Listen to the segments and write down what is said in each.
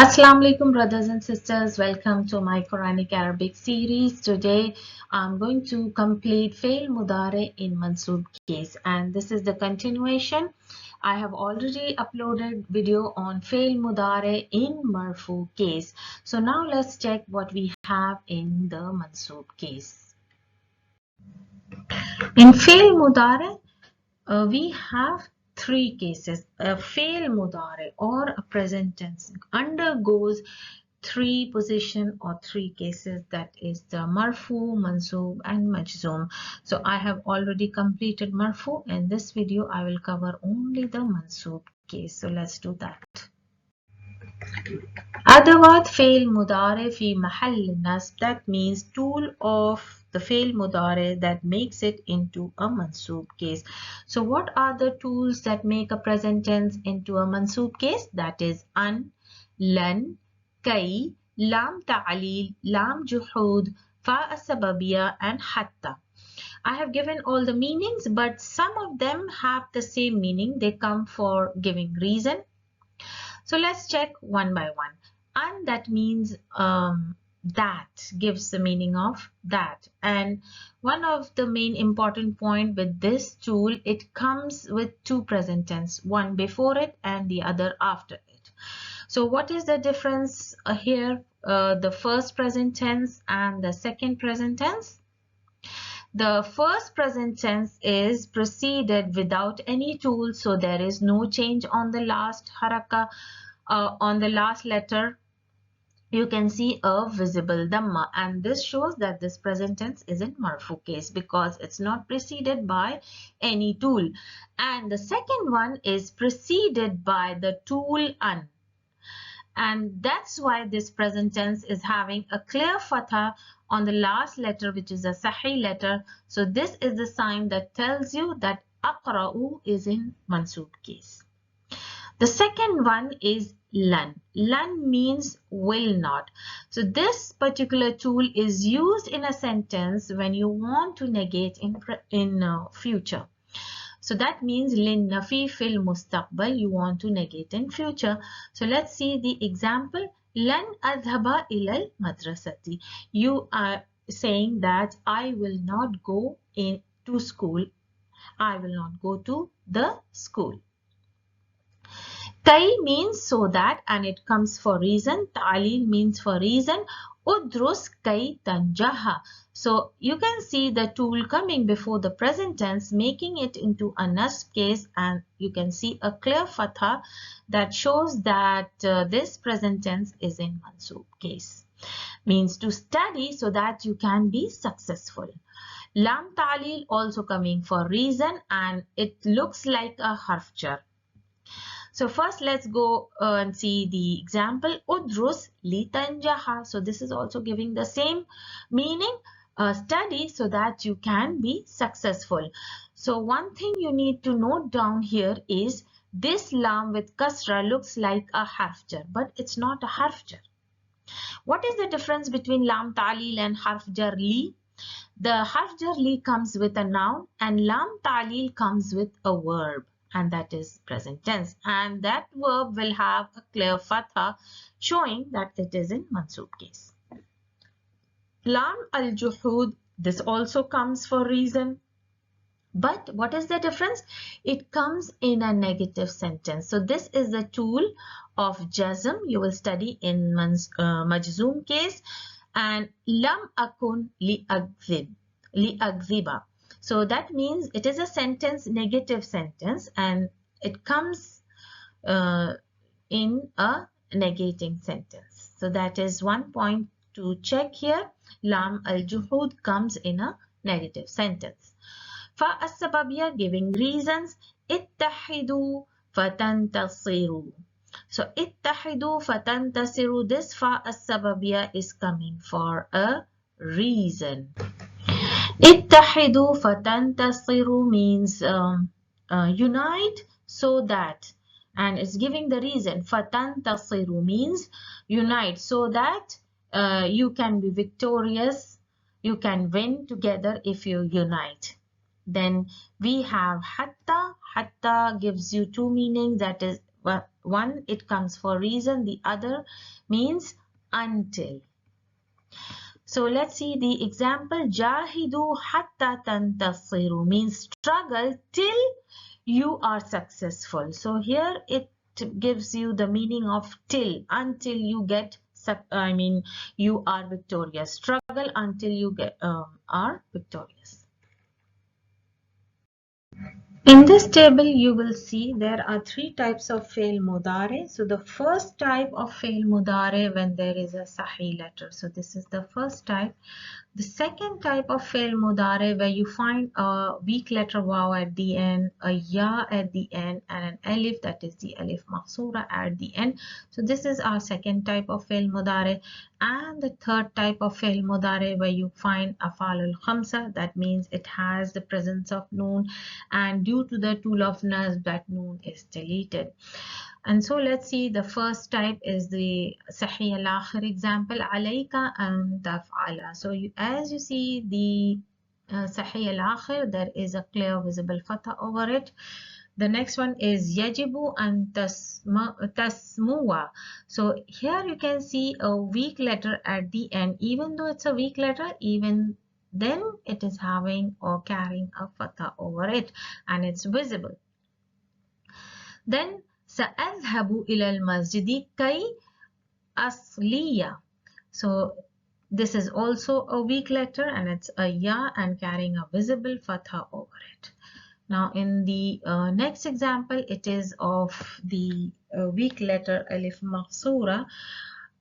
Assalamu alaikum brothers and sisters, welcome to my Quranic Arabic series. Today I'm going to complete Fel Mudaare in mansoob case, and this is the continuation. I have already uploaded video on Fel Mudaare in marfu case. So now let's check what we have in the mansoob case. In Fel Mudaare, we have three cases. A Fel Mudaare or a present tense undergoes three position or three cases, that is the marfu, mansoob and majzoom. So I have already completed marfu. In this video I will cover only the mansoob case. So let's do that. أدوات فعل مضارع في محل نصب, that means tool of the فعل مضارع that makes it into a mansoob case. So what are the tools that make a present tense into a mansoob case? That is an, lan, kay, lam ta'lil, lam juhud, fa as-sababiyya and hatta. I have given all the meanings, but some of them have the same meaning. They come for giving reason. So let's check one by one. And that means that, gives the meaning of that. And one of the main important point with this tool, it comes with two present tense, one before it and the other after it. So what is the difference here? The first present tense and the second present tense? The first present tense is preceded without any tool, so there is no change on the last haraka, on the last letter. You can see a visible dhamma, and this shows that this present tense is in marfu case because it's not preceded by any tool. And the second one is preceded by the tool an. And that's why this present tense is having a clear fatha on the last letter, which is a sahih letter. So this is the sign that tells you that aqra'u is in mansoob case. The second one is lan. Lan means will not. So this particular tool is used in a sentence when you want to negate in future. So that means linnafi fil mustaqbal, you want to negate in future. So let's see the example. Lan adhaba ilal madrasati. You are saying that I will not go to school. I will not go to the school. Kai means so that, and it comes for reason. Ta'lil means for reason. Udrus kai tanjaha. So you can see the tool coming before the present tense, making it into a nasb case, and you can see a clear fatha that shows that this present tense is in mansoob case. Means to study so that you can be successful. Lam ta'lil also coming for reason, and it looks like a harf jar. So first let's go and see the example. Udrus li tanjaha. So this is also giving the same meaning. Study so that you can be successful. So one thing you need to note down here is this lam with kasra looks like a harf jar, but it's not a harf jar. What is the difference between lam ta'lil and harf jar li? The harf jar li comes with a noun and lam ta'lil comes with a verb, and that is present tense, and that verb will have a clear fatha showing that it is in mansoob case. Lam al-juhud, this also comes for reason, but what is the difference? It comes in a negative sentence. So this is the tool of jazm you will study in majzoom case. And lam akun li agziba. So that means it is a sentence, negative sentence, and it comes in a negating sentence. So that is one point to check here. Lam al-juhud comes in a negative sentence. Fa as-sababiyya, giving reasons. Ittahidu fatantasiru. So ittahidu fatantasiru, this fa as-sababiyya is coming for a reason. Ittahidu fatantasiru means unite so that, and it's giving the reason. Fatantasiru means unite so that you can be victorious, you can win together if you unite. Then we have hatta. Hatta gives you two meanings, that is one it comes for reason, the other means until. So let's see the example. Jahidu hatta tantasiru means struggle till you are successful. So here it gives you the meaning of till, until you get, you are victorious. Struggle until you are victorious. In this table, you will see there are three types of Fel Mudaare. So the first type of Fel Mudaare when there is a Sahih letter. So this is the first type. The second type of Fel Mudaare where you find a weak letter waw at the end, a ya at the end, and an alif, that is the alif maksura at the end. So this is our second type of Fel Mudaare. And the third type of Fel Mudaare where you find afal al khamsa, that means it has the presence of noon, and due to the tool of nasb, that noon is deleted. And so let's see, the first type is the Sahih al-Akhir example, alayka an taf'ala. So as you see the Sahih al-Akhir, there is a clear visible fatha over it. The next one is yajibu an tasmuwa. So here you can see a weak letter at the end. Even though it's a weak letter, even then it is having or carrying a fatha over it, and it's visible. Then سأذهب إلى المسجد كي أصلي. So this is also a weak letter, and it's a ya and carrying a visible fatha over it. Now in the next example, it is of the weak letter alif maqsura.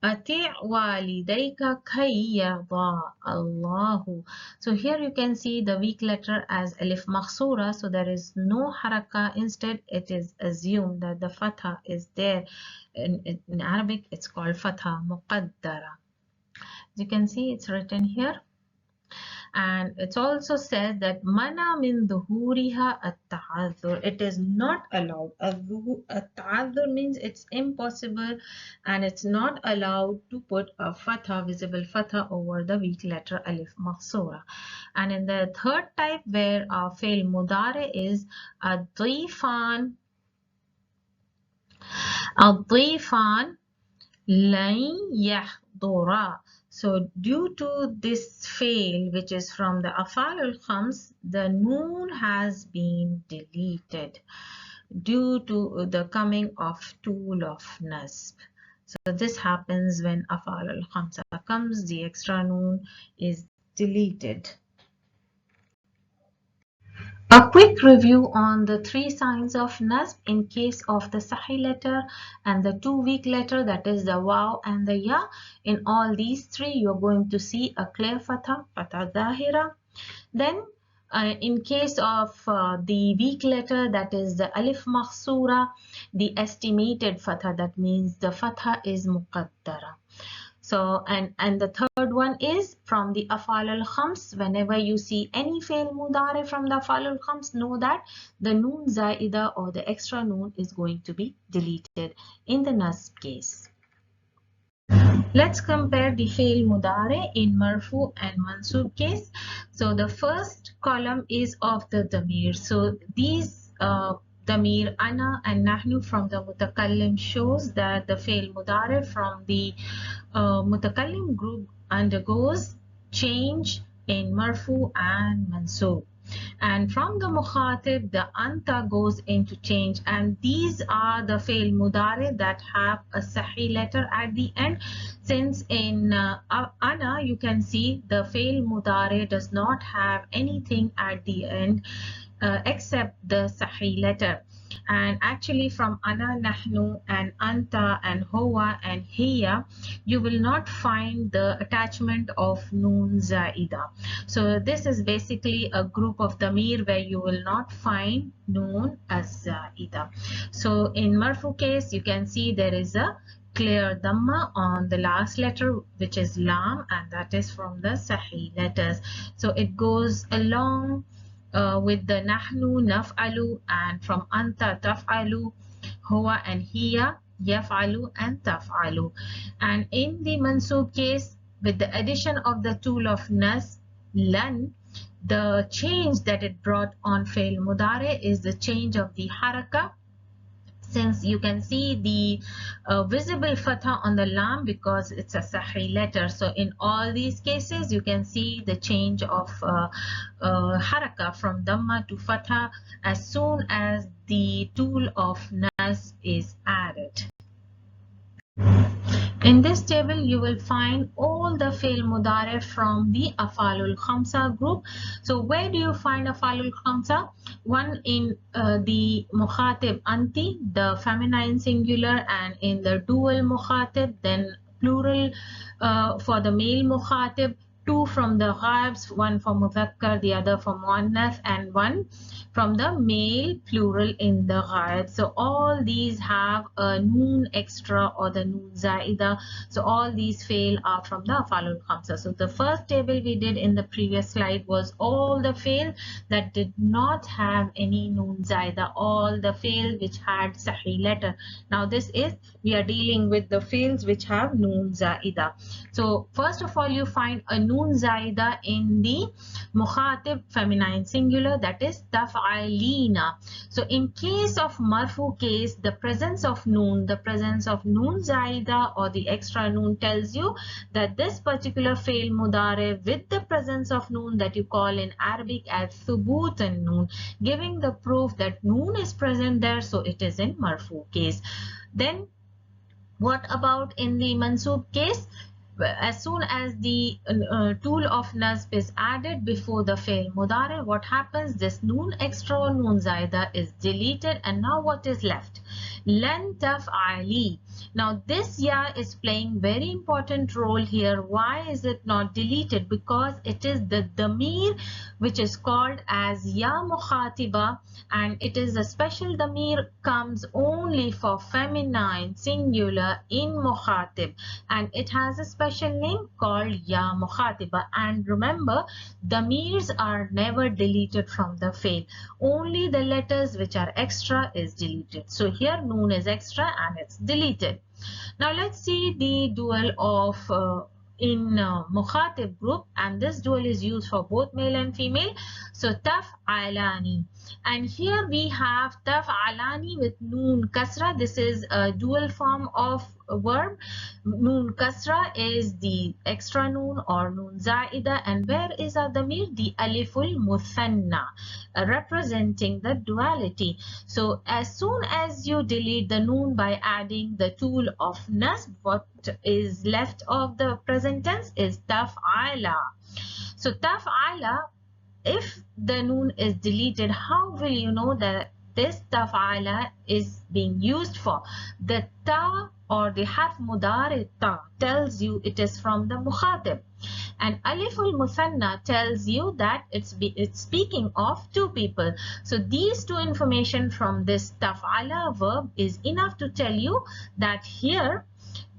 أطع والديك كي يرضى الله. So here you can see the weak letter as alif makhsura, so there is no haraka. Instead, it is assumed that the fatha is there. In Arabic, it's called fatha muqaddara. As you can see, it's written here. And it's also said that mana min dhuhuriha at-ta'adhur. It is not allowed. At-ta'adhur means it's impossible, and it's not allowed to put a fatha, visible fatha, over the weak letter alif maksura. And in the third type, where our Fel Mudaare is ad-dhifan lan yahdura. So due to this fail, which is from the afal al khams, the noon has been deleted due to the coming of tool of nasb. So this happens when afal al khamsa comes, the extra noon is deleted. A quick review on the three signs of nasb in case of the sahih letter and the two weak letter, that is the waw and the ya. In all these three, you're going to see a clear fatha, fatha zahira. Then in case of the weak letter, that is the alif makhsura, the estimated fatha, that means the fatha is muqaddara. So, and the third one is from the afal al khams. Whenever you see any Fel Mudaare from the afal al khams, know that the noon zaida or the extra noon is going to be deleted in the nasb case. Let's compare the Fel Mudaare in marfu and mansoob case. So the first column is of the damir. So these damir ana and nahnu from the mutakallim shows that the Fel Mudaare from the mutakallim group undergoes change in marfu and mansoob. And from the mukhatib, the anta goes into change, and these are the Fel Mudaare that have a sahih letter at the end. Since in ana you can see the Fel Mudaare does not have anything at the end except the sahih letter. And actually from ana, nahnu and anta and huwa and hiya, you will not find the attachment of noon zaida. So this is basically a group of damir where you will not find noon as zaida. So in marfu case, you can see there is a clear dhamma on the last letter, which is lam, and that is from the sahih letters. So it goes along with the nahnu, naf'alu, and from anta, taf'alu, huwa and hiya, yaf'alu and taf'alu. And in the mansoob case, with the addition of the tool of nas, lan, the change that it brought on Fel Mudaare is the change of the haraka since you can see the visible fatha on the lam because it's a sahih letter. So in all these cases you can see the change of haraka from dhamma to fatha as soon as the tool of nas is added. In this table, you will find all the Fel Mudaare from the Afalul Khamsa group. So where do you find Afalul Khamsa? One in the Mukhatib Anti, the feminine singular, and in the dual Mukhatib, then plural for the male Mukhatib, two from the Ghaibs, one for Mudhakkar, the other for Muannath, and one from the male plural in the ghaib. So all these have a noon extra or the noon zaida. So all these fail are from the afalul khamsa. So the first table we did in the previous slide was all the fail that did not have any noon zaida, all the fail which had sahih letter. Now this is, we are dealing with the fails which have noon zaida. So first of all you find a noon zaida in the mukhatib feminine singular, that is taf'alina. So in case of marfu case, the presence of noon zaida or the extra noon tells you that this particular fail mudare with the presence of noon, that you call in Arabic as thubut and noon, giving the proof that noon is present there, so it is in marfu case. Then what about in the mansoob case? As soon as the tool of nasb is added before the fail mudare, what happens? This noon extra or noon zaida is deleted, and now what is left? Lan taf'ali. Now this ya is playing very important role here. Why is it not deleted? Because it is the damir which is called as ya mukhatiba, and it is a special damir, comes only for feminine singular in mukhatib, and it has a special name called ya mukhatiba. And remember, damirs are never deleted from the fail, only the letters which are extra is deleted. So here noon is extra and it's deleted. Now let's see the dual of in mukhatib group, and this dual is used for both male and female. So taf'alani, and here we have taf'alani with noon kasra. This is a dual form of a verb. Noon kasra is the extra noon or noon zaida, and where is our damir? The aliful muthanna, representing the duality. So as soon as you delete the noon by adding the tool of nasb, what is left of the present tense is taf'ala. So taf'ala, if the noon is deleted, how will you know that this taf'ala is being used for? The ta or the harf mudare ta tells you it is from the mukhatib, and aliful muthanna tells you that it's speaking of two people. So these two information from this taf'ala verb is enough to tell you that here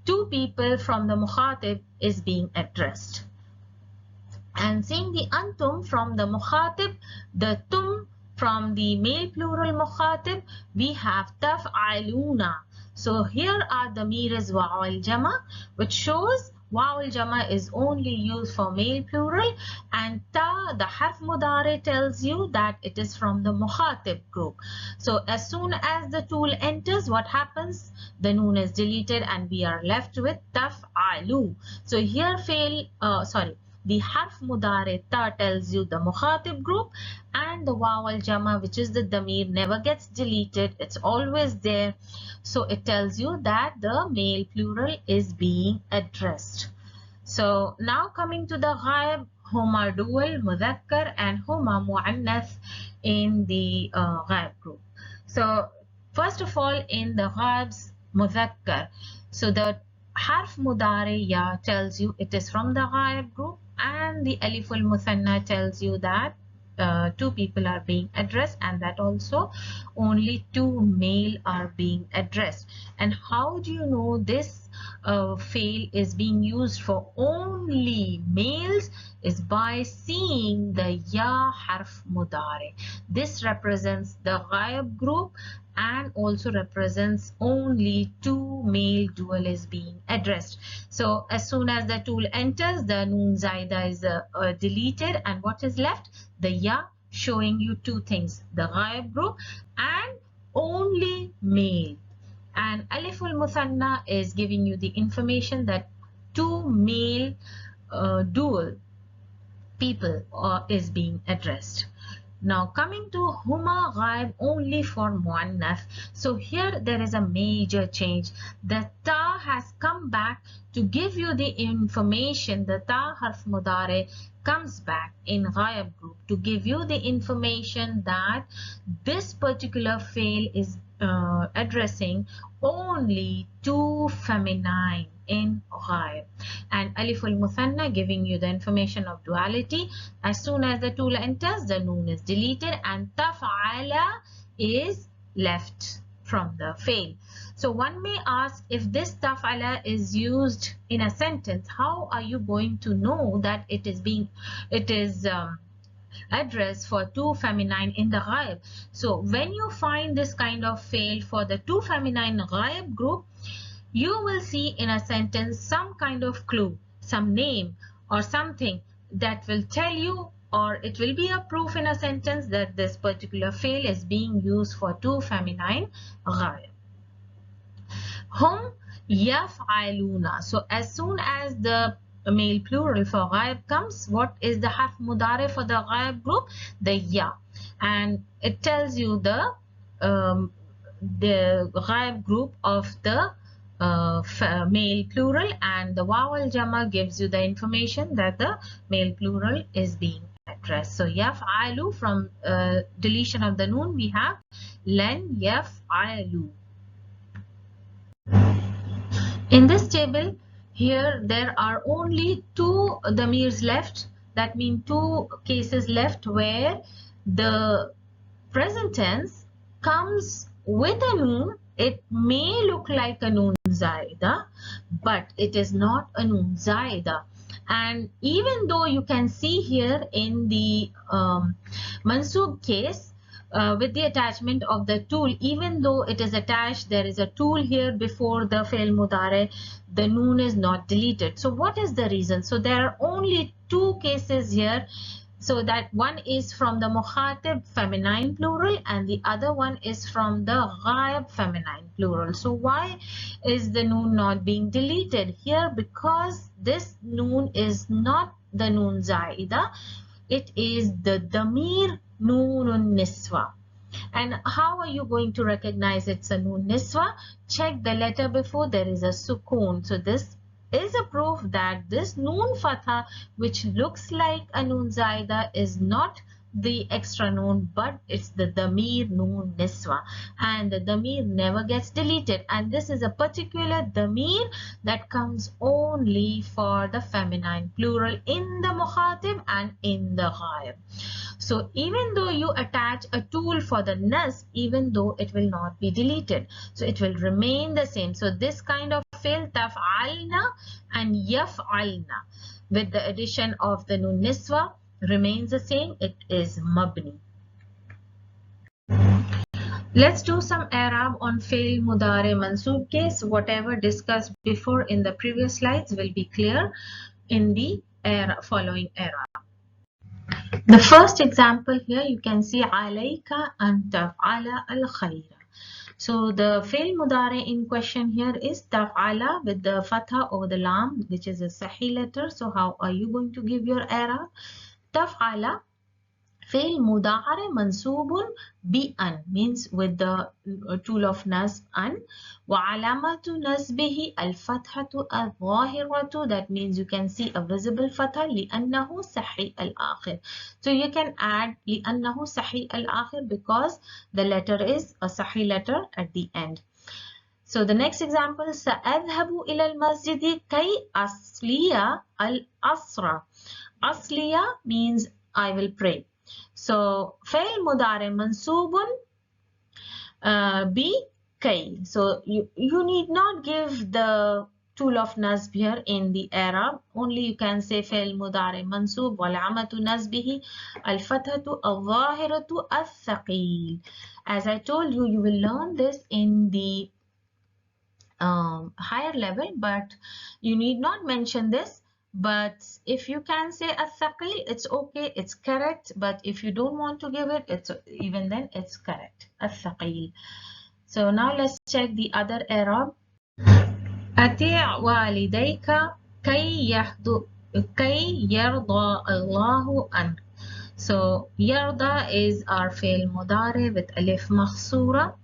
two people from the mukhatib is being addressed. And seeing the antum from the mukhatib, the tum from the male plural mukhatib, we have taf'aluna. So here are the miras wa al jama, which shows waw al jama is only used for male plural, and ta, the harf mudare, tells you that it is from the mukhatib group. So as soon as the tool enters, what happens? The noon is deleted and we are left with taf'alu. So here the harf mudare ta tells you the mukhatib group, and the waw al jama, which is the damir, never gets deleted, it's always there. So it tells you that the male plural is being addressed. So now coming to the ghaib, huma dual mudhakkar and huma muannath in the ghaib group. So first of all, in the ghaibs mudhakkar, so the harf mudare ya tells you it is from the ghaib group, and the aliful muthanna tells you that two people are being addressed, and that also only two male are being addressed. And how do you know this fail is being used for only males? Is by seeing the ya harf mudare. This represents the ghaib group and also represents only two male dual is being addressed. So as soon as the tool enters, the noon zaida is deleted, and what is left? The ya, showing you two things, the ghaib group and only male. And aliful muthanna is giving you the information that two male dual people is being addressed. Now coming to huma ghaib only for muannath. So here there is a major change. The ta has come back to give you the information. The ta harf mudare comes back in ghaib group to give you the information that this particular fail is addressing only two feminine in ghaib, and aliful muthanna giving you the information of duality. As soon as the tool enters, the noon is deleted and taf'ala is left from the fail. So one may ask, if this taf'ala is used in a sentence, how are you going to know that it is address for two feminine in the ghaib? So when you find this kind of fail for the two feminine ghaib group, you will see in a sentence some kind of clue, some name or something that will tell you, or it will be a proof in a sentence that this particular fail is being used for two feminine ghaib. Hum yaf'aluna. So as soon as the male plural for ghaib comes, what is the harf mudare for the ghaib group? The ya, and it tells you the ghaib group of the male plural, and the waw al jama gives you the information that the male plural is being addressed. So yaf'alu, from deletion of the noon we have lan yaf'alu. In this table here there are only two damirs left. That means two cases left where the present tense comes with a noon. It may look like a noon zaida, but it is not a noon zaida. And even though you can see here in the mansoob case, with the attachment of the tool, even though it is attached, there is a tool here before the Fel Mudaare, the noon is not deleted. So what is the reason? So there are only two cases here. So that one is from the mukhatib feminine plural and the other one is from the ghaib feminine plural. So why is the noon not being deleted here? Because this noon is not the noon zaida. It is the damir noonun niswa. And how are you going to recognize it's a noon niswa? Check the letter before, there is a sukoon. So this is a proof that this noon fatha, which looks like a noon zaida, is not the extra noon, but it's the damir noon niswa, and the damir never gets deleted. And this is a particular damir that comes only for the feminine plural in the mukhatib and in the ghaib. So even though you attach a tool for the nasb, even though it will not be deleted, so it will remain the same. So this kind of fail, taf'alna and yaf'alna, with the addition of the nun niswa, remains the same. It is mabni. Let's do some i'rab on Fel Mudaare mansoob case. Whatever discussed before in the previous slides will be clear in the following i'rab. The first example here, you can see alayka an taf'ala al khayra. So the Fel Mudaare in question here is taf'ala with the fatha over the lam, which is a sahih letter. So how are you going to give your i'rab? Taf'ala Fel Mudaare mansoobun bi an, means with the tool of nasb an. Wa alamatu nasbihi al fathatu al zahiratu, that means you can see a visible fatha li annahu sahih al akhir. So you can add li annahu sahih al akhir because the letter is a sahih letter at the end. So the next example is sa'adhabu ila al masjidi kay asliya al asra. Asliya means I will pray. So Fel Mudaare mansoobun bi kay. So you need not give the tool of nasb here in the i'rab. Only you can say Fel Mudaare mansoob wal amatu nasbihi al fathatu al zahiratu al thaqil. As I told you, you will learn this in the higher level, but you need not mention this But if you can say الثقيل, it's okay, it's correct. But if you don't want to give it, it's even then it's correct. الثقيل. So now let's check the other Arab. أطع والديك كي يرضى الله عنك. So يرضى is our فعل مضارع with ألف مخصورة.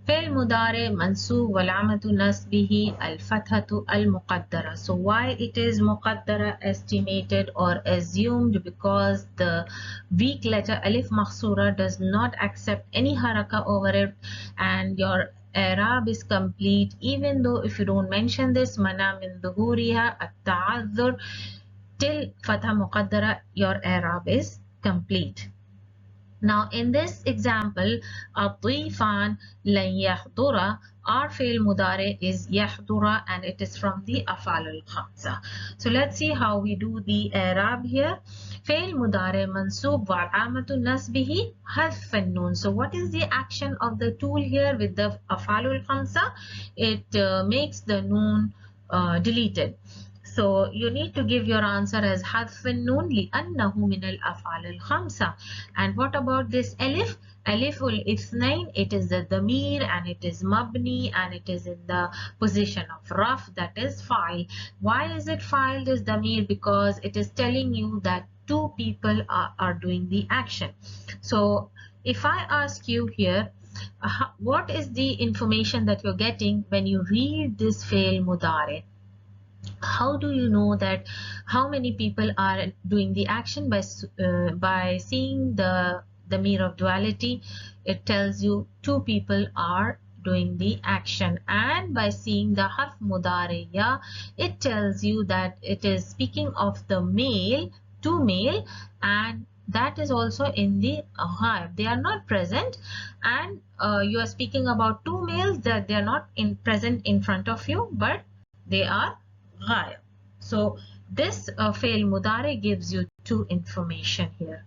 فعل مضارع منصوب والعلامة نصبه الفتحة المقدرة. So why it is مقدرة, estimated or assumed? Because the weak letter ألف مخصورة does not accept any haraka over it, and your Arab is complete even though if you don't mention this منع من ظهورها التعذر till فتحة مقدرة, your Arab is complete. Now in this example, الضيفان لن يحضر, our فعل مضارع is يحضر and it is from the أفعال الخمسة. So let's see how we do the Arab here. فعل مضارع منصوب وعلامة نصبه حذف النون. So what is the action of the tool here with the أفعال الخمسة? It makes the noon deleted. So you need to give your answer as حذف النون لأنه من الأفعال الخمسة. And what about this ألف? ألف الاثنين, it is the ضمير and it is مبني and it is in the position of رفع, that is فاعل. Why is it فاعل, this ضمير? Because it is telling you that two people are doing the action. So if I ask you here, what is the information that you're getting when you read this فعل مضارع? How do you know that how many people are doing the action? By seeing the mirror of duality, it tells you two people are doing the action, and by seeing the harf mudariya, it tells you that it is speaking of the male, two male, and that is also in the ghaib. They are not present, and you are speaking about two males that they are not present in front of you, but they are ghaib. So this fail mudare gives you two information here.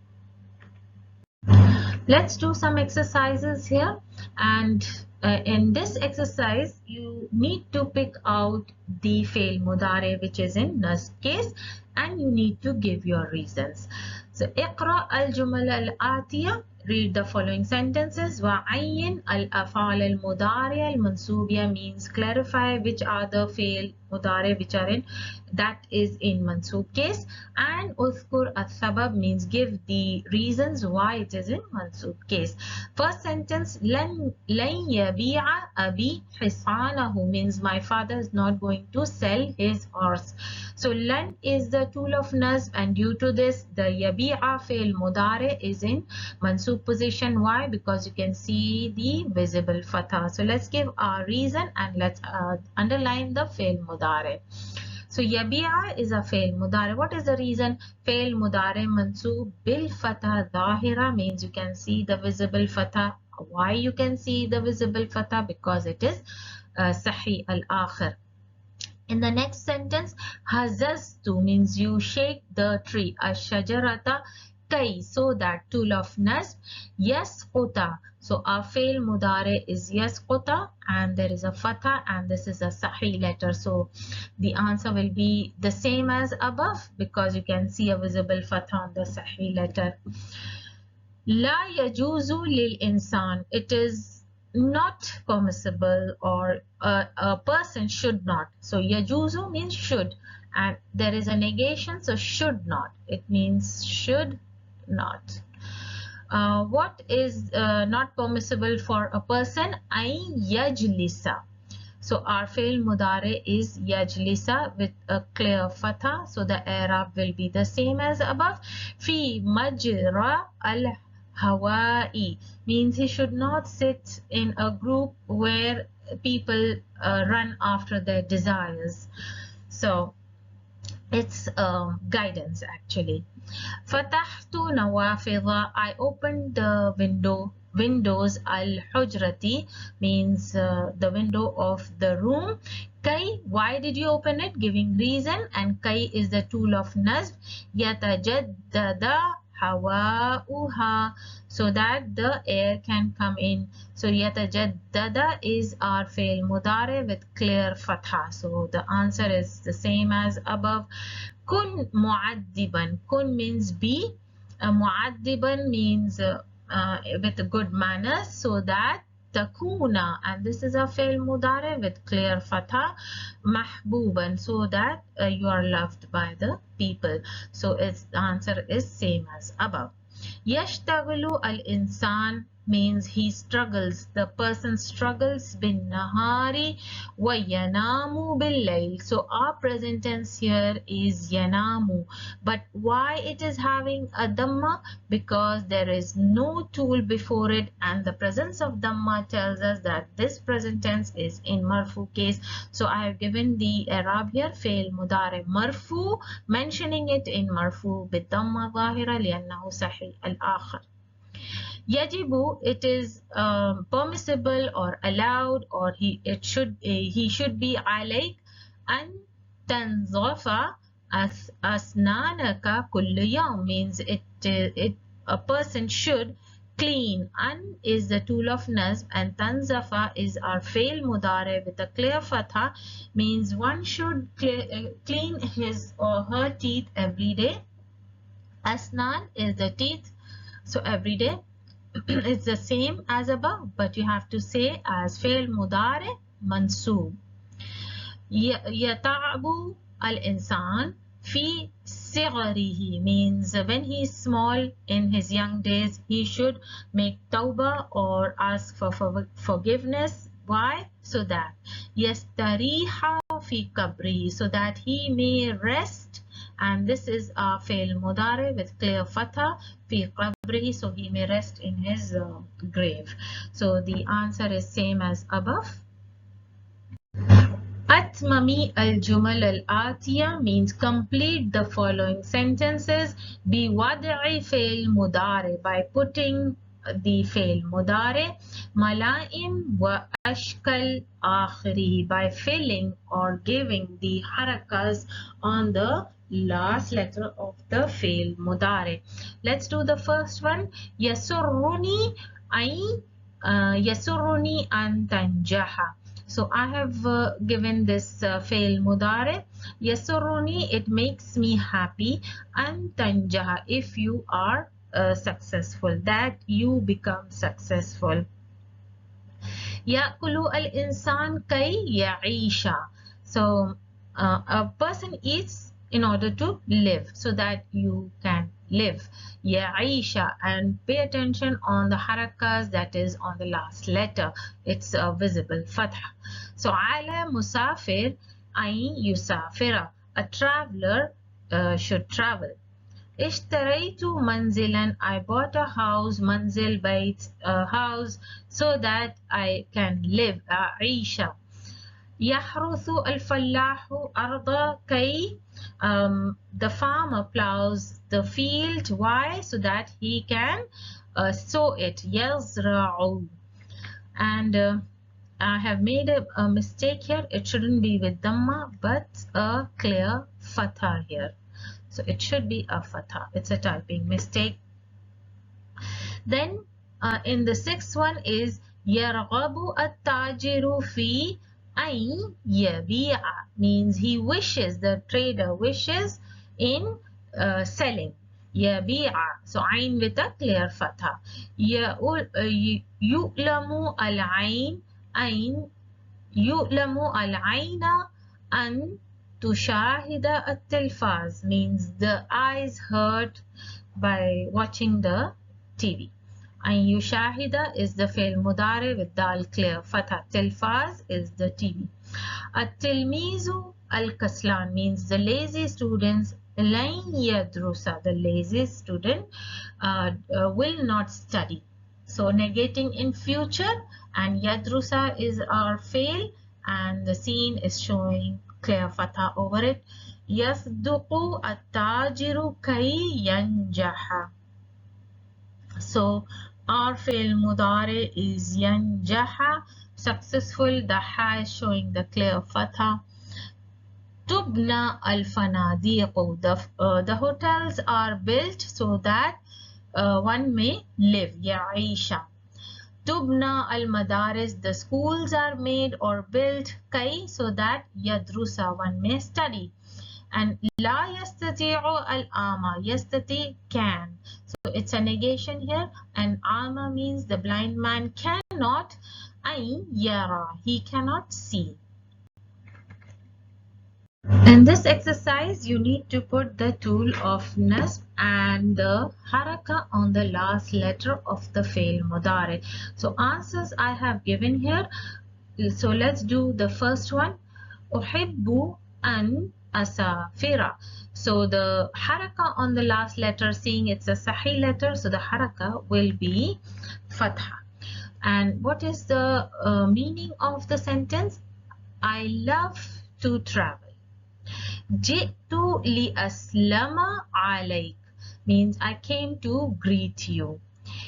Let's do some exercises here, and in this exercise you need to pick out the fail mudare which is in nasb case, and you need to give your reasons. So اقرأ الجمل الآتية, read the following sentences. وعين الأفعال المضارع المنصوبة means clarify which are the fail mudare which are in, that is in mansoob case, and اذكر السبب means give the reasons why it is in mansoob case. First sentence, لن يبيع أبي حصانه means my father is not going to sell his horse. So lan is the tool of nasb, and due to this the yabi'a fail mudare is in mansoob position. Why? Because you can see the visible fatha. So let's give our reason and let's underline the fail mudare. So yabi'a is a fail mudare. What is the reason? Fail mudare mansoob bil fatha dhahira means you can see the visible fatha. Why you can see the visible fatha? Because it is sahih al-akhir. In the next sentence, hazaztu means you shake the tree. Ash-shajarata kay, so that tool of nasb. Yasquta, so our fail mudare is yasquta, and there is a fatha, and this is a sahih letter. So the answer will be the same as above because you can see a visible fatha on the sahih letter. La yajuzu lil insan, it is not permissible, or a person should not. So yajuzu means should, and there is a negation, so should not, it means should not. What is not permissible for a person? Ay yajlisa. So our fail mudare is yajlisa with a clear fatha, so the i'rab will be the same as above. Fi majra al Hawaii means he should not sit in a group where people run after their desires. So it's guidance actually. Fatahtu nawafidha, I opened the windows. Al-hujrati means the window of the room. Kai, why did you open it? Giving reason, and kai is the tool of nasb. Yatajaddada hawa'uha, so that the air can come in. So yatajaddada is our fail mudare with clear fatha. So the answer is the same as above. Kun mu'addiban. Kun means be. Mu'addiban means with good manners, so that takuna, and this is a fail mudare with clear fatha, mahbuban, so that you are loved by the people. So its the answer is same as above. Yashtaghalu al-insan means he struggles. The person struggles bin nahari wa yanamu bil layl. So our present tense here is yanamu. But why it is having a dhamma? Because there is no tool before it, and the presence of dhamma tells us that this present tense is in marfu case. So I have given the i'rab here, fail mudare marfu, mentioning it in marfu bid dhamma zahira li'annahu sahih al-akhir. Yajibu, it is permissible or allowed, or he should be alayk an tanzafa asnanaka kullu yawm, means a person should clean. An is the tool of nazb and tanzafa is our fail mudare with a clear fatha, means one should clean his or her teeth every day. Asnan is the teeth, so every day. It's the same as above, but you have to say as fail mudare mansoob. Yata'abu al-insan fi sigharihi, means when he is small in his young days, he should make tawbah or ask for forgiveness. Why? So that yastariha fi qabri, so that he may rest, and this is a fail mudare with clear fatha, fi qabrihi, so he may rest in his grave. So the answer is same as above. Atmami al-jumal al-atiya means complete the following sentences bi wad'i fail mudare, by putting the fail mudare, malaim wa ashkal akhiri, by filling or giving the harakas on the last letter of the fail mudare. Let's do the first one. Yasurruni an tanjaha. So I have given this fail mudare. Yasurruni, it makes me happy. An tanjaha, if you are successful, that you become successful. Ya'kulu al-insan kay ya'isha. So a person eats in order to live, so that you can live. Ya'isha, and pay attention on the harakas that is on the last letter. It's visible fatha. So ala musafir ayn yusafira, a traveler should travel. Ishtaraitu manzilan, I bought a house, manzil bait, a house, so that I can live. Aisha. Yahruthu al-fallahu arda kay, the farmer plows the field. Why? So that he can sow it. Yazra'u. And I have made a mistake here. It shouldn't be with dhamma, but a clear fatha here. So it should be a fatha. It's a typing mistake. Then in the sixth one is yarghabu at-tajiru fi ayn yabi'a, means he wishes, the trader wishes in selling. Yabi'a, so ayn with a clear fatha. Yu'lamu al-ayn, ayn yu'lamu al-ayna an tushahida at-tilfaz, means the eyes hurt by watching the TV. And yushahida is the fail mudare with dal clear fatha. Tilfaz is the TV. At-tilmizu al-kaslan, means the lazy students. Lan yadrusa, the lazy student will not study. So negating in future, and yadrusa is our fail, and the scene is showing clear fatha over it. Yasduqu at-tajiru kay yanjaha. So our fail mudare is yanjaha, successful. The ha is showing the clear fatha. تبنى الفنادق. The hotels are built so that one may live. يعيش. تبنى المدارس. The schools are made or built كي so that يدرس one may study. And لا يستطيع الأعمى. يستطيع can. So it's a negation here. And أعمى means the blind man cannot. أي يرى. He cannot see. In this exercise, you need to put the tool of nasb and the haraka on the last letter of the Fel Mudaare. So answers I have given here. So let's do the first one. أحب أن أسافر. So the haraka on the last letter, seeing it's a sahih letter, so the haraka will be fatha. And what is the meaning of the sentence? I love to travel. جئت لأسلم عليك means I came to greet you.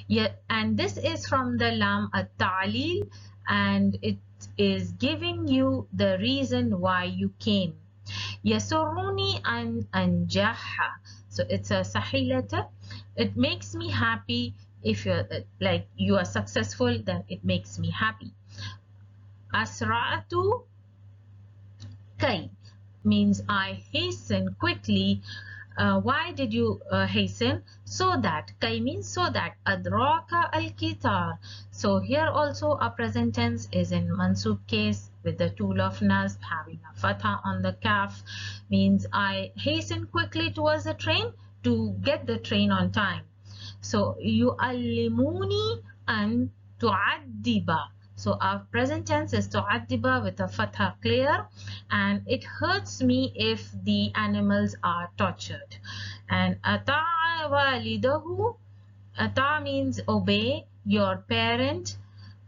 Yeah, and this is from the lam at-ta'lil, and it is giving you the reason why you came. يسرني أن أنجح. So it's a sahih letter. It makes me happy. If you're like you are successful, then it makes me happy. أسرعت كي means I hasten quickly. Why did you hasten? So that. Kay means so that. Adraka al-kitar. So here also a present tense is in mansoob case with the tool of nasb having a fatha on the kaf. Means I hasten quickly towards the train to get the train on time. So yu'allimuni an tu'addiba. So our present tense is tu'addiba with a fatha clear, and it hurts me if the animals are tortured. And ata'a walidahu, ata means obey your parent,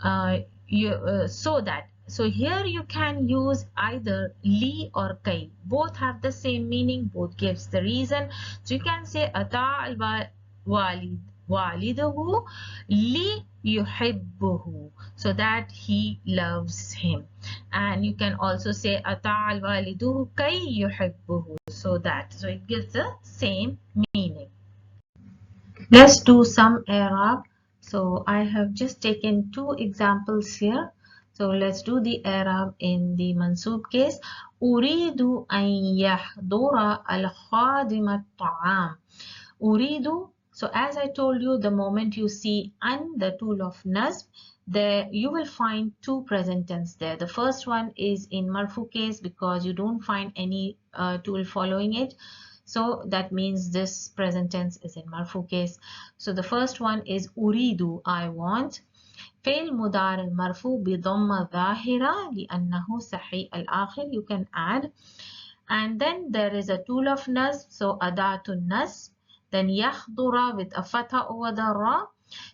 so that. So here you can use either li or kai. Both have the same meaning, both gives the reason. So you can say ata'a walidahu li yuhibbuhu, so that he loves him. And you can also say ata'al waliduhu kay yuhibbuhu, so that. So it gives the same meaning. Let's do some i'rab. So I have just taken two examples here. So let's do the i'rab in the mansoob case. Uridu an yahdura al-khadim at-ta'am. Uridu. So as I told you, the moment you see an, the tool of nasb, there you will find two present tense there. The first one is in marfu case because you don't find any tool following it. So that means this present tense is in marfu case. So the first one is uridu, I want. فعل مضارع مرفوع بضمة ظاهرة لأنه صحيح الآخر. You can add. And then there is a tool of nasb. So adatun nasb. Then يحضر with a fatha over the ra.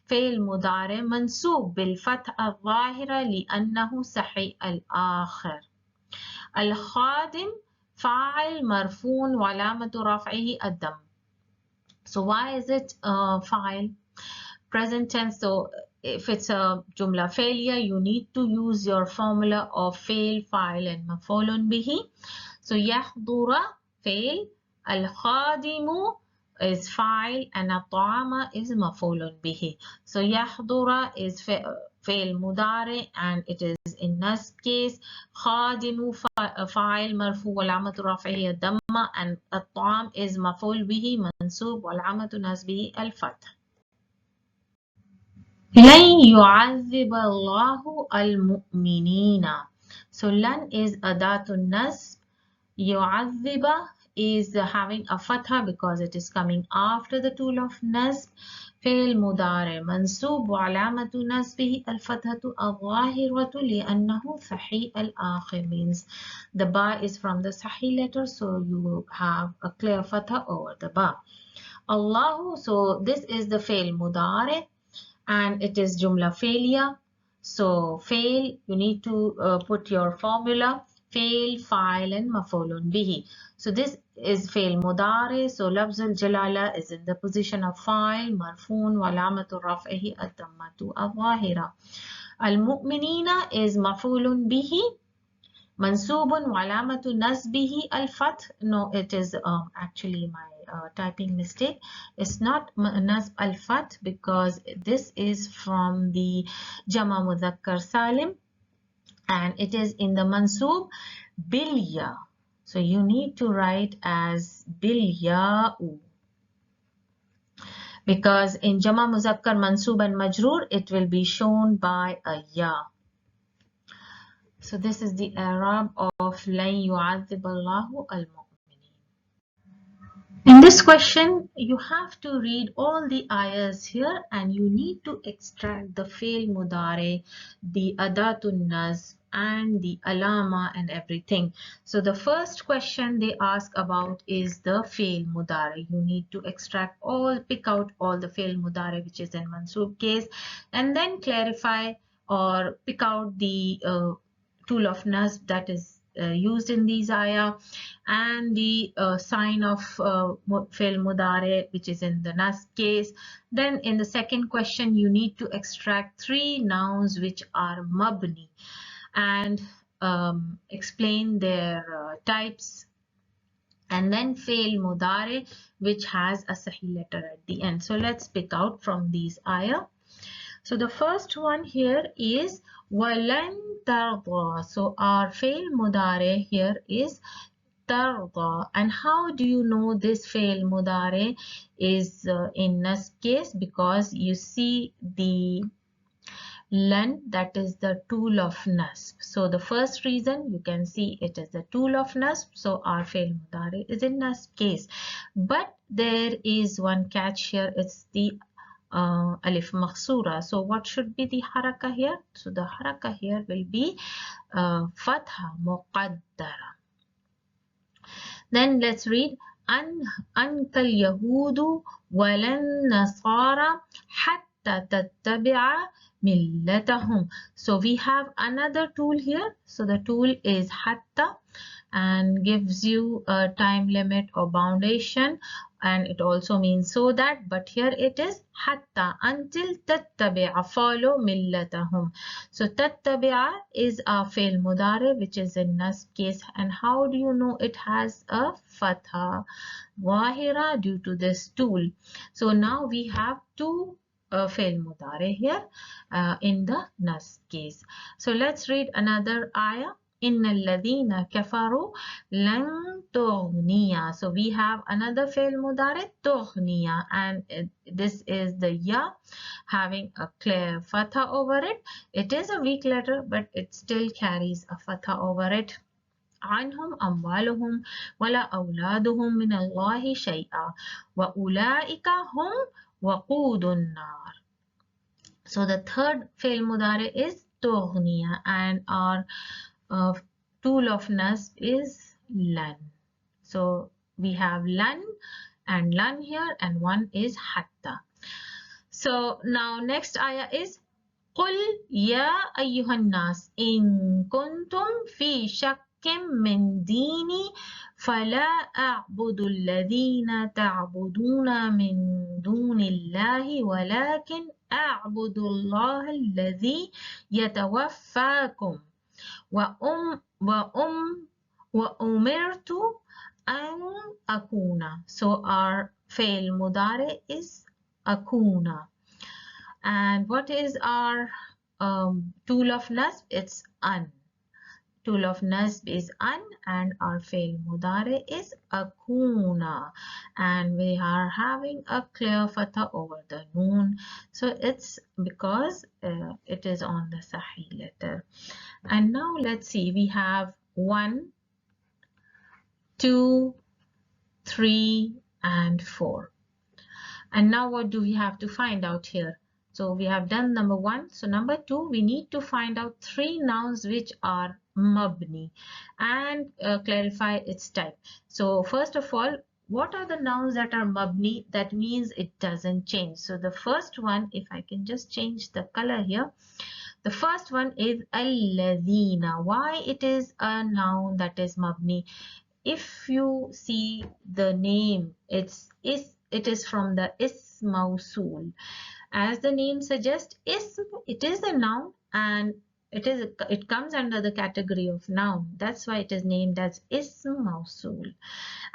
فعل مضارع منصوب بالفتحة الظاهرة لأنه صحيح الآخر. الخادم فاعل مرفوع وعلامة رفعه الضم. So why is it fa'il? Present tense. So if it's a jumla failure, you need to use your formula of fail, fa'il and maf'ulun bihi. So يحضر fail, al-khadimu is fa'il, and at-ta'ama is maf'ulun bihi. So يحضر is fail mudare, and it is in nasb case. khadimu fa'il marfu wal amatu raf'ihi ad-damma, and at-ta'am is maf'ul bihi mansub wal amatu nasbihi al-fath. لن يعذب الله المؤمنين. So lan is adatun nasb. يعذب is having a fatha because it is coming after the tool of nasb. فعل مضارع منصوب وعلامة نصبه الفتحة الظاهرة لأنه صحيح الآخر, means the ba is from the sahih letter, so you have a clear fatha over the ba. Allahu, so this is the fail mudare and it is jumla failure. So fail, you need to put your formula fail, fa'il and maf'ulun bihi. So this is fail mudare. So lafzul jalala is in the position of fa'il marfun wa alamatu raf'ihi at-dammatu al-zahira. Al-mu'minina is maf'ulun bihi Mansubun wa alamatu nasbihi al-fath. No, it is actually my typing mistake. It's not nasb al-fath because this is from the Jama Mudhakkar Salim and it is in the mansoob bilya. So you need to write as bilya'u, because in Jama Muzakkar Mansoob and Majroor it will be shown by a ya. So this is the Arab of Lan yu'adhib Allahu al-mu'minin. In this question, you have to read all the ayahs here and you need to extract the Fel Mudaare, the Adatun Nazm and the Alama and everything. So the first question they ask about is the Fel Mudaare. You need to extract all, pick out all the Fel Mudaare which is in Mansoob case and then clarify or pick out the tool of Nazm that is used in these ayah and the sign of Fel Mudaare which is in the Nazm case. Then in the second question you need to extract 3 nouns which are mabni and explain their types, and then Fel Mudaare which has a Sahih letter at the end. So let's pick out from these ayah. So the first one here is walan tarda. So our Fel Mudaare here is tarda. And how do you know this Fel Mudaare is in Nasb case? Because you see the lan, that is the tool of Nasb. So the first reason you can see it is the tool of Nasb. So our Fel Mudaare is in Nasb case. But there is one catch here. It's the alif maksura. So what should be the haraka here? So the haraka here will be fatha muqaddara. Then let's read ankal yahudu walan nasara hatta tattabi'a millatahum. So we have another tool here. So the tool is hatta and gives you a time limit or boundation, and it also means so that, but here it is hatta, until tattabi'a, follow millatahum. So tattabi'a is a Fel Mudaare which is in Nasb case, and how do you know it has a fatha wahira? Due to this tool. So now we have 2 Fel Mudaare here in the Nasb case. So let's read another ayah. Inna alladhina kafaru lan tughniya. So we have another Fel Mudaare, tughniya, and this is the ya having a clear fatha over it. It is a weak letter, but it still carries a fatha over it. عنهم أموالهم ولا أولادهم من الله شيئا وأولئك هم وقود النار. So the third Fel Mudaare is tughniya, and our tool of Nasb is lan. So we have lan and lan here, and one is hatta. So now next ayah is قل يا أيها الناس إن كنتم في شك من ديني فلا أعبد الذين تعبدون من دون الله ولكن أعبد الله الذي يتوفاكم وأمرت أن أكون. So our Fel Mudaare is akuna. And what is our tool of Nasb? It's an. Tool of Nasb is an, and our Fel Mudaare is akuna. And we are having a clear fatha over the noon. So it's because it is on the Sahih letter. And now let's see, we have 1, 2, 3, and 4. And now what do we have to find out here? So we have done number 1. So number 2, we need to find out 3 nouns which are mabni and clarify its type. So first of all, what are the nouns that are mabni? That means it doesn't change. So the first one, if I can just change the color here, the first one is alladhina. Why it is a noun that is mabni? If you see the name, it is from the ism mawsul. As the name suggests, ism, it is a noun, and it comes under the category of noun. That's why it is named as Ism Mawsul,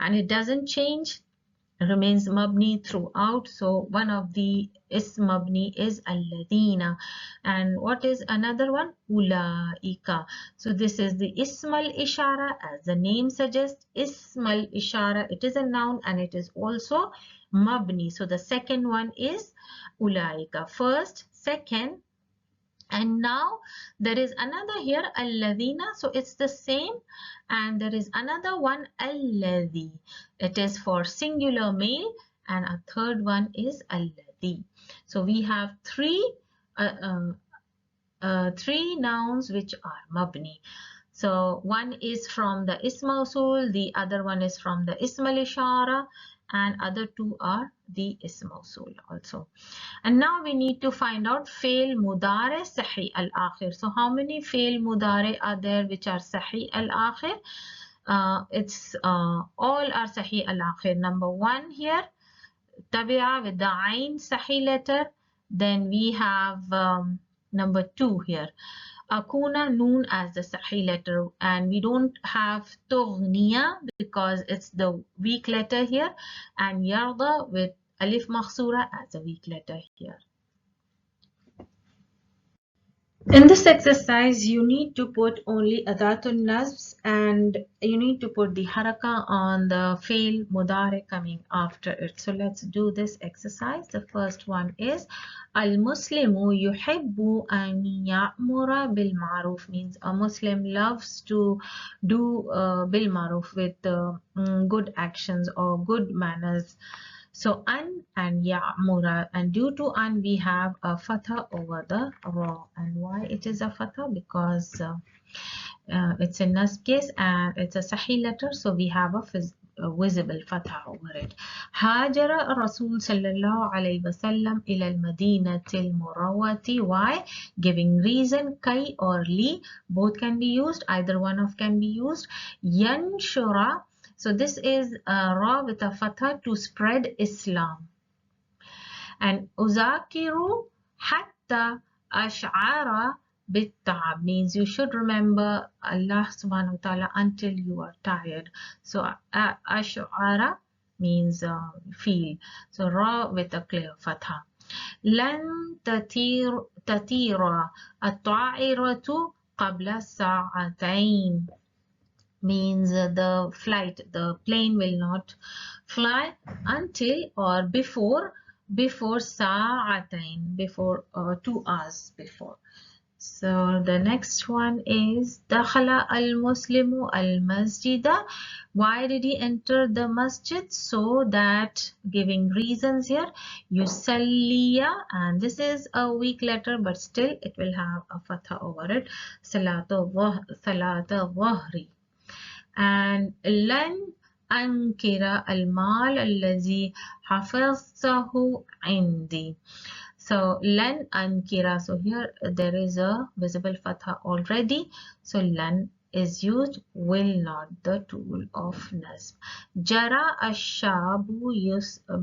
and it doesn't change, remains mabni throughout. So one of the ism mabni is alladina, and what is another one? Ulaika. So this is the ism al ishara, as the name suggests. Ism al ishara, it is a noun and it is also mabni. So the second one is ulaika, first, second. And now there is another here, alladhina, so it's the same, and there is another one, alladhi. It is for singular male, and a third one is alladhi. So we have three nouns which are mabni. So one is from the ism mawsul, the other one is from the ism al-ishara, and other two are the ism mawsul also. And now we need to find out Fel Mudaare Sahih al-Akhir. So how many Fel Mudaare are there which are Sahih al-Akhir? All are Sahih al-Akhir. Number one here, Tabi'a with the Ain Sahih letter. Then we have number two here, Akuna Noon as the Sahih letter, and we don't have Tughniya because it's the weak letter here, and Yarda with Alif Makhsura as a weak letter here. In this exercise, you need to put only Adatun Nasbs, and you need to put the Haraka on the Fel Mudaare coming after it. So let's do this exercise. The first one is Al-Muslimu yuhibbu an ya'mura bil ma'ruf, means a Muslim loves to do bil ma'ruf with good actions or good manners. So an and ya'mura, and due to an we have a fatha over the ra. And why it is a fatha? Because it's a nasb case and it's a sahih letter, so we have a visible fatha over it. Hajara Rasul sallallahu alayhi wasallam ila al-madinati al-murawwati. Why? Giving reason, kai or li, both can be used, either one of can be used. Yanshura, so this is ra with a fatha, to spread Islam. And uzakiru hatta ash'ara bit-ta'ab, means you should remember Allah subhanahu wa ta'ala until you are tired. So ash'ara means feel. So ra with a clear fatha. Lan tatira at-ta'iratu qabla sa'atayn, means the plane will not fly until or before sa'atain, before 2 hours before. So the next one is Dakhala al-Muslimu al-Masjida. Why did he enter the masjid? So that, giving reasons here, Yusalliya, and this is a weak letter, but still it will have a fatha over it, Salata Wahri. And lan ankira al-mal allazi hafaztahu indi. So lan ankira, so here there is a visible fatha already, so lan is used, will not, the tool of nasb. Jara ash-shabu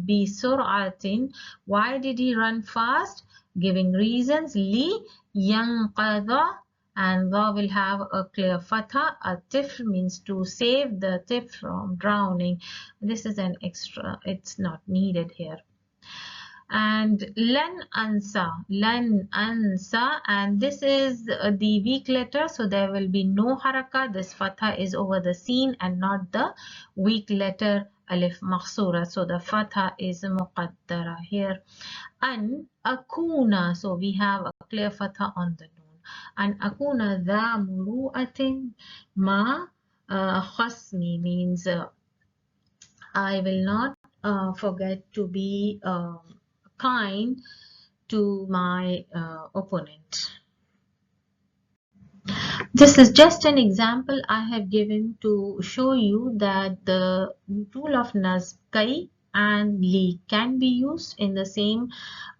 bi sur'atin. Why did he run fast? Giving reasons, li yanqadha, and dha will have a clear fatha. A tifl means to save the tifl from drowning. This is an extra, it's not needed here. And lan ansa, and this is the weak letter, so there will be no haraka. This fatha is over the sin and not the weak letter alif makhsura, so the fatha is muqaddara here. An akuna, so we have a clear fatha on the noon. An akuna dha muru'atin ma khasmi, means I will not forget to be kind to my opponent. This is just an example I have given to show you that the tool of nasb, kai and li, can be used in the same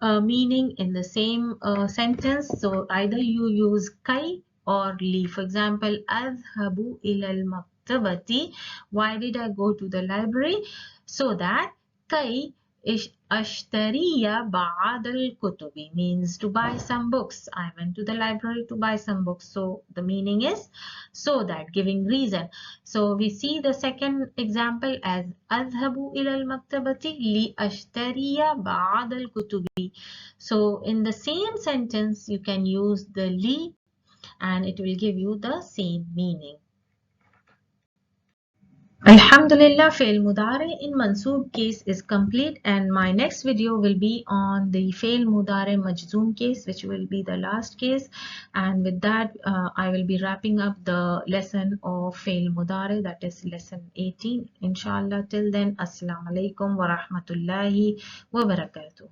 meaning, in the same sentence. So either you use kai or li. For example, adhabu ila al-maktabati. Why did I go to the library? So that kai Ashtariya ba'ad al-kutubi means to buy some books. I went to the library to buy some books. So the meaning is so that, giving reason. So we see the second example as أذهب إلى المكتبة لأشتري بعض الكتب. So in the same sentence you can use the li and it will give you the same meaning. Alhamdulillah, Fel Mudaare in mansoob case is complete, and my next video will be on the Fel Mudaare Majzoom case, which will be the last case. And with that, I will be wrapping up the lesson of Fel Mudaare, that is lesson 18. Inshallah, till then, Assalamu alaikum wa rahmatullahi wa barakatuh.